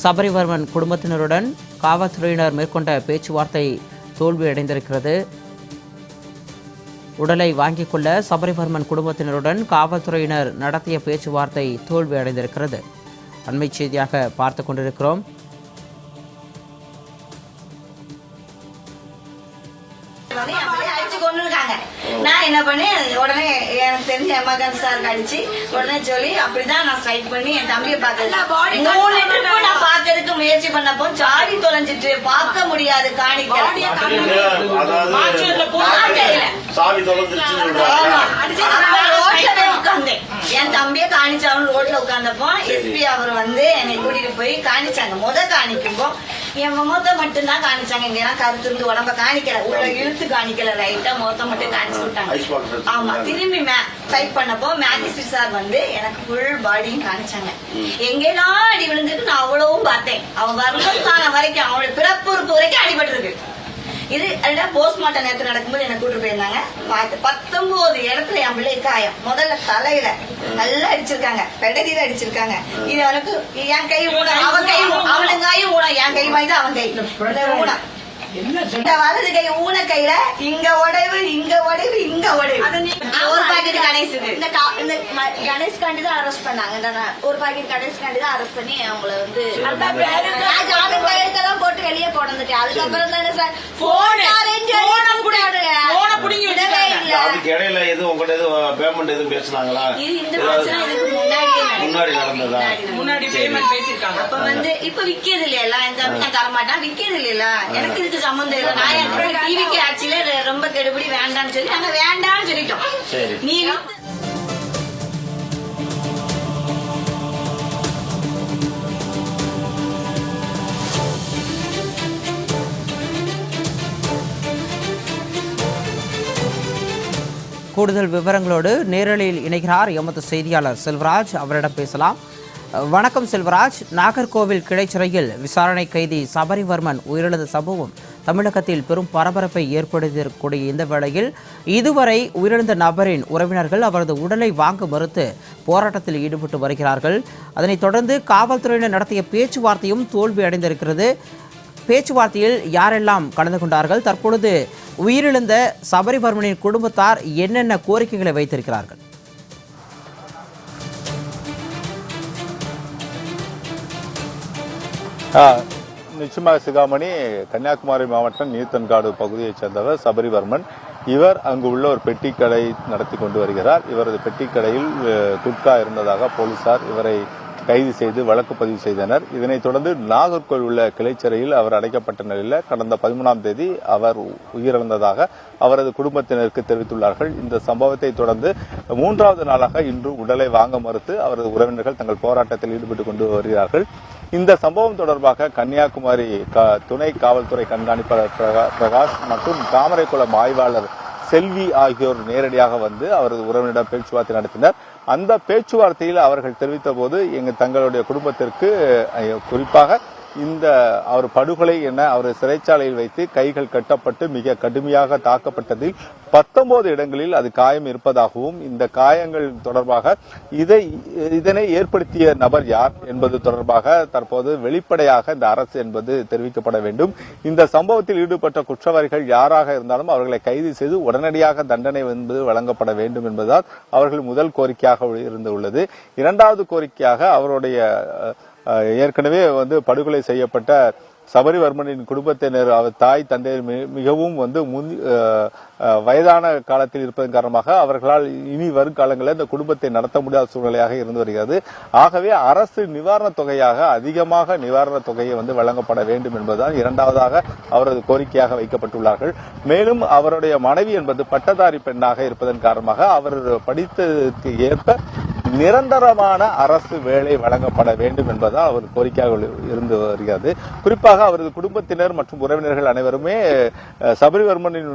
சபரிவர்மன் குடும்பத்தினருடன் காவல்துறையினர் மேற்கொண்ட பேச்சுவார்த்தை தோல்வியடைந்திருக்கிறது. உடலை வாங்கிக் கொள்ள சபரிவர்மன் குடும்பத்தினருடன் காவல்துறையினர் நடத்திய பேச்சுவார்த்தை தோல்வியடைந்திருக்கிறது. அண்மை செய்தியாக பார்த்து கொண்டிருக்கிறோம். நான் என்ன பண்ணேன், உடனே எனக்கு தெரிஞ்ச எமர்ஜென்சி சாருக்கு அடிச்சு உடனே சொல்லி அப்படிதான் நான் ஸ்ட்ரைக் பண்ணி என் தம்பியை பார்த்தேன். 3 ட்ரிப் நான் பார்த்ததுக்கு முயற்சி பண்ணப்போ சாடி தொலைஞ்சிட்டு பார்க்க முடியாது. உட்கார்ந்தேன் என் தம்பியை காணிச்சாலும் ரோட்ல உட்கார்ந்தப்போ எஸ்பி அவர் என்னை கூட்டிட்டு போய் காணிச்சாங்க. காணிக்கும்போ என் முகத்தை மட்டும்தான் காணிச்சாங்க. இங்கெல்லாம் கருத்து உடம்ப காணிக்கல, உள்ள இழுத்து காணிக்கல, ரைட்டா முகத்தை மட்டும் காணிச்சு விட்டாங்க. ஆமா, திரும்பி டைப் பண்ணப்போ மேஜிஸ்ட்ரேட் சார் எனக்கு ஃபுல் பாடியும் காணிச்சாங்க. எங்கெல்லாம் அடி விழுந்துட்டு நான் அவ்வளவும் பார்த்தேன். அவன் வரும்போது வரைக்கும் அவனோட பிறப்பு உறுப்பு வரைக்கும் அடிபட்டு இருக்கு. இது போஸ்ட்மார்ட்டம் நேரத்தில் நடக்கும்போது என்ன கூட்டு போயிருந்தாங்க. 19 இடத்துல என் பிள்ளை காயம். முதல்ல தலையில நல்லா அடிச்சிருக்காங்க, பெடதியில அடிச்சிருக்காங்க. இது அவனுக்கு என் கை ஊனம், அவன் கை அவனுக்கு காயும் ஊனம், என் கை மாதிரி அவன் கை ஊனம். இந்த வலது கை ஊன கையில இங்க உடைவு, இங்க உடைவு, இங்க உடைவு. ஒரு பாக்கெட் கணேசுக்கு இந்த கணேஷ்காண்டி தான் அரெஸ்ட் பண்ணாங்க. ஒரு பாக்கெட் கணேஷ்காண்டி தான் அரெஸ்ட் பண்ணி அவங்கள ஜாமீன் கையெழுத்தெல்லாம் போட்டு வெளியே போனதுட்டேன். அதுக்கப்புறம் தானே சார் இடையில எதுவும் உங்கள்ட்ட எதுவும் பேமெண்ட் எதுவும் பேசினாங்களா? இந்த பிரச்சனை இதுக்கு முன்னாடி நடந்ததா? முன்னாடி பேமெண்ட் பேசிருக்காங்க. அப்ப இப்ப விக்கிறது இல்லையா, என் தம்பி நான் தரமாட்டான், விக்கிறது இல்லையா, எனக்கு இதுக்கு சம்பந்தம் இல்லை. நான் என் டிவிக்கு ஆட்சியில ரொம்ப கெடுபடி வேண்டாம்னு சொல்லி நாங்க வேண்டாம்னு சொல்லிட்டோம். நீ கூடுதல் விவரங்களோடு நேரலையில் இணைகிறார் எமது செய்தியாளர் செல்வராஜ். அவரிடம் பேசலாம். வணக்கம் செல்வராஜ். நாகர்கோவில் கிளைச்சிறையில் விசாரணை கைதி சபரிவர்மன் உயிரிழந்த சம்பவம் தமிழகத்தில் பெரும் பரபரப்பை ஏற்படுத்தியிருக்கக்கூடிய இந்த வேளையில் இதுவரை உயிரிழந்த நபரின் உறவினர்கள் அவரது உடலை வாங்க மறுத்து போராட்டத்தில் ஈடுபட்டு வருகிறார்கள். அதனைத் தொடர்ந்து காவல்துறையினர் நடத்திய பேச்சுவார்த்தையும் தோல்வி அடைந்திருக்கிறது. பேச்சுவார்த்தையில் யாரெல்லாம் கலந்து கொண்டார்கள்? தற்பொழுது உயிரிழந்த சபரிவர்மனின் குடும்பத்தார் என்னென்ன கோரிக்கைகளை வைத்திருக்கிறார்கள்? நிச்சயமாக சிகாமணி, கன்னியாகுமரி மாவட்டம் நீர்த்தன்காடு பகுதியைச் சேர்ந்தவர் சபரிவர்மன். இவர் அங்கு உள்ள ஒரு பெட்டி கடை நடத்தி கொண்டு வருகிறார். இவரது பெட்டி கடையில் குட்கா இருந்ததாக போலீசார் இவரை கைது செய்து வழக்கு பதிவு செய்தனர். இதனைத் தொடர்ந்து நாகர்கோவில் உள்ள கிளைச்சிறையில் அவர் அடைக்கப்பட்ட நிலையில் கடந்த 13ஆம் தேதி அவர் உயிரிழந்ததாக அவரது குடும்பத்தினருக்கு தெரிவித்துள்ளார்கள். இந்த சம்பவத்தை தொடர்ந்து 3வது நாளாக இன்று உடலை வாங்க மறுத்து அவரது உறவினர்கள் தங்கள் போராட்டத்தில் ஈடுபட்டுக் கொண்டு வருகிறார்கள். இந்த சம்பவம் தொடர்பாக கன்னியாகுமரி துணை காவல்துறை கண்காணிப்பாளர் பிரகாஷ் மற்றும் தாமரைக்குளம் ஆய்வாளர் செல்வி ஆகியோர் நேரடியாக அவரது உறவினரிடம் பேச்சுவார்த்தை நடத்தினர். அந்த பேச்சுவார்த்தையில் அவர்கள் தெரிவித்த போது தங்களுடைய குடும்பத்திற்கு குறிப்பாக இந்த அவர் படுகொலை என அவர் சிறைச்சாலையில் வைத்து கைகள் கட்டப்பட்டு மிக கடுமையாக தாக்கப்பட்டதில் 19 இடங்களில் அது காயம் இருப்பதாகவும் இந்த காயங்கள் தொடர்பாக இதனை ஏற்படுத்திய நபர் யார் என்பது தொடர்பாக தற்போது வெளிப்படையாக இந்த அரசு என்பது தெரிவிக்கப்பட வேண்டும். இந்த சம்பவத்தில் ஈடுபட்ட குற்றவாளிகள் யாராக இருந்தாலும் அவர்களை கைது செய்து உடனடியாக தண்டனை என்பது வழங்கப்பட வேண்டும் என்பதால் அவர்கள் முதல் கோரிக்கையாக இருந்துள்ளது. 2வது கோரிக்கையாக அவருடைய ஏற்கனவே படுகொலை செய்யப்பட்ட சபரிவர்மனின் குடும்பத்தினர் அவர் தாய் தந்தையர் மிகவும் வயதான காலத்தில் இருப்பதன் காரணமாக அவர்களால் இனி வரும் காலங்களில் இந்த குடும்பத்தை நடத்த முடியாத சூழ்நிலையாக இருந்து வருகிறது. ஆகவே அரசு நிவாரணத் தொகையாக அதிகமாக நிவாரணத் தொகையை வழங்கப்பட வேண்டும் என்பதுதான் 2வதாக அவரது கோரிக்கையாக வைக்கப்பட்டுள்ளார்கள். மேலும் அவருடைய மனைவி என்பது பட்டதாரி பெண்ணாக இருப்பதன் காரணமாக அவர் படித்ததற்கு ஏற்ப நிரந்தரமான அரசு வேலை வழங்கப்பட வேண்டும் என்பதால் அவர் கோரிக்கையாக இருந்து வருகிறது. குறிப்பாக அவரது குடும்பத்தினர் மற்றும் உறவினர்கள் அனைவருமே சபரிவர்மனின்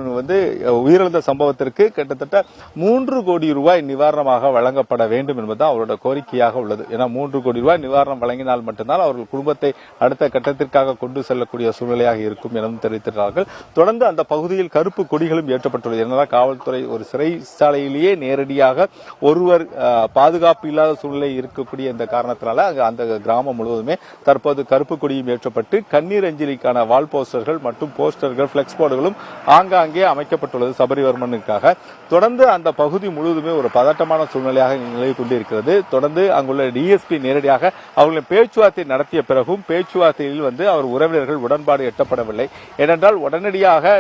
உயிரிழந்த சம்பவத்திற்கு கிட்டத்தட்ட 3 கோடி ரூபாய் நிவாரணமாக வழங்கப்பட வேண்டும் என்பதுதான் அவரோட கோரிக்கையாக உள்ளது. ஏன்னா 3 கோடி ரூபாய் நிவாரணம் வழங்கினால் மட்டும்தான் அவர்கள் குடும்பத்தை அடுத்த கட்டத்திற்காக கொண்டு செல்லக்கூடிய சூழ்நிலையாக இருக்கும் எனவும் தெரிவித்திருக்கிறார்கள். தொடர்ந்து அந்த பகுதியில் கருப்பு கொடிகளும் ஏற்றப்பட்டுள்ளது. என்னதான் காவல்துறை ஒரு சிறைச்சாலையிலேயே நேரடியாக ஒருவர் பாதுகாப்பு பாதுகாப்பு இல்லாத சூழ்நிலை இருக்கக்கூடிய இந்த காரணத்தினால அந்த கிராமம் முழுவதுமே தற்போது கருப்பு கொடியும் ஏற்றப்பட்டு கண்ணீர் அஞ்சலிக்கான வால் போஸ்டர்கள் மற்றும் போஸ்டர்கள் பிளெக்ஸ் போர்டுகளும் ஆங்காங்கே அமைக்கப்பட்டுள்ளது சபரிவர்மனுக்காக. தொடர்ந்து அந்த பகுதி முழுவதுமே ஒரு பதட்டமான சூழ்நிலையாக நிலவி கொண்டிருக்கிறது. தொடர்ந்து அங்குள்ள டிஎஸ்பி நேரடியாக அவர்களின் பேச்சுவார்த்தை நடத்திய பிறகும் பேச்சுவார்த்தையில் அவர் உறவினர்கள் உடன்பாடு எட்டப்படவில்லை. ஏனென்றால் உடனடியாக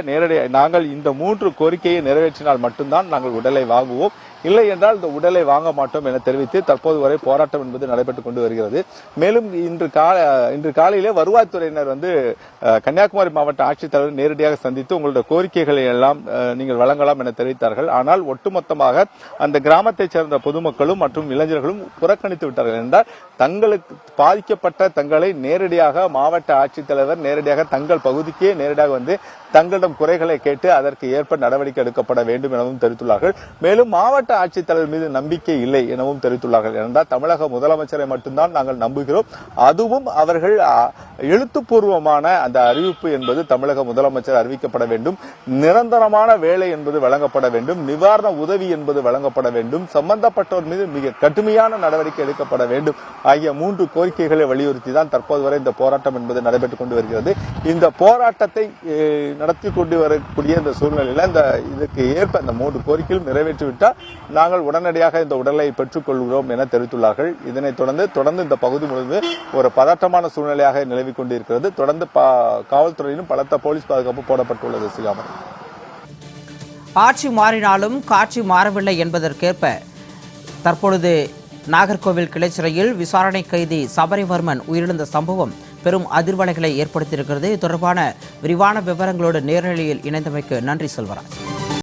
நாங்கள் இந்த 3 கோரிக்கையை நிறைவேற்றினால் மட்டும்தான் நாங்கள் உடலை வாங்குவோம், இல்லை என்றால் இந்த உடலை வாங்க மாட்டோம் என தெரிவித்து தற்போது வரை போராட்டம் என்பது நடைபெற்றுக் கொண்டு வருகிறது. மேலும் இன்று காலையிலே வருவாய்த்துறையினர் கன்னியாகுமரி மாவட்ட ஆட்சித்தலைவர் நேரடியாக சந்தித்து உங்களுடைய கோரிக்கைகளை எல்லாம் நீங்கள் வழங்கலாம் என தெரிவித்தார்கள். ஆனால் ஒட்டுமொத்தமாக அந்த கிராமத்தைச் சேர்ந்த பொதுமக்களும் மற்றும் இளைஞர்களும் புறக்கணித்து விட்டார்கள். என்றால் தங்களுக்கு பாதிக்கப்பட்ட தங்களை நேரடியாக மாவட்ட ஆட்சித்தலைவர் நேரடியாக தங்கள் பகுதிக்கே நேரடியாக தங்களிடம் குறைகளை கேட்டு அதற்கு ஏற்ப நடவடிக்கை எடுக்கப்பட வேண்டும் எனவும் தெரிவித்துள்ளார்கள். மேலும் மாவட்ட ஆட்சித்தலைவர் மீது நம்பிக்கை இல்லை எனவும் தெரிவித்துள்ளார்கள். என்றால் தமிழக முதலமைச்சரை மட்டும்தான் நாங்கள் நம்புகிறோம், அதுவும் அவர்கள் எழுத்துப்பூர்வமான அந்த அறிவிப்பு என்பது தமிழக முதலமைச்சர் அறிவிக்கப்பட வேண்டும், நிரந்தரமான வேலை என்பது வழங்கப்பட வேண்டும், நிவாரண உதவி என்பது வழங்கப்பட வேண்டும், சம்பந்தப்பட்டோர் மீது மிக கடுமையான நடவடிக்கை எடுக்கப்பட வேண்டும் ஆகிய 3 கோரிக்கைகளை வலியுறுத்தி தான் தற்போது வரை இந்த போராட்டம் என்பது நடைபெற்றுக் கொண்டு வருகிறது. இந்த போராட்டத்தை நடத்தி கொண்டு வரக்கூடிய இந்த சூழ்நிலையில இதுக்கு ஏற்ப இந்த 3 கோரிக்கைகளும் நிறைவேற்றிவிட்டால் நாங்கள் உடனடியாக இந்த உடலை பெற்றுக் கொள்கிறோம் என தெரிவித்துள்ளார்கள். இதனைத் தொடர்ந்து இந்த பகுதி முழுவதும் ஒரு பதட்டமான சூழ்நிலையாக நிலவிக் கொண்டிருக்கிறது. தொடர்ந்து காவல்துறையிலும் பலத்த போலீஸ் பாதுகாப்பு போடப்பட்டுள்ளது. சிகாமணி, ஆட்சி மாறினாலும் காட்சி மாறவில்லை என்பதற்கேற்ப தற்பொழுது நாகர்கோவில் கிளைச்சிறையில் விசாரணை கைதி சபரிவர்மன் உயிரிழந்த சம்பவம் பெரும் அதிர்வலைகளை ஏற்படுத்தியிருக்கிறது. இது தொடர்பான விரிவான விவரங்களோடு நேரலையில் இணைந்தமைக்கு நன்றி செல்வராஜ்.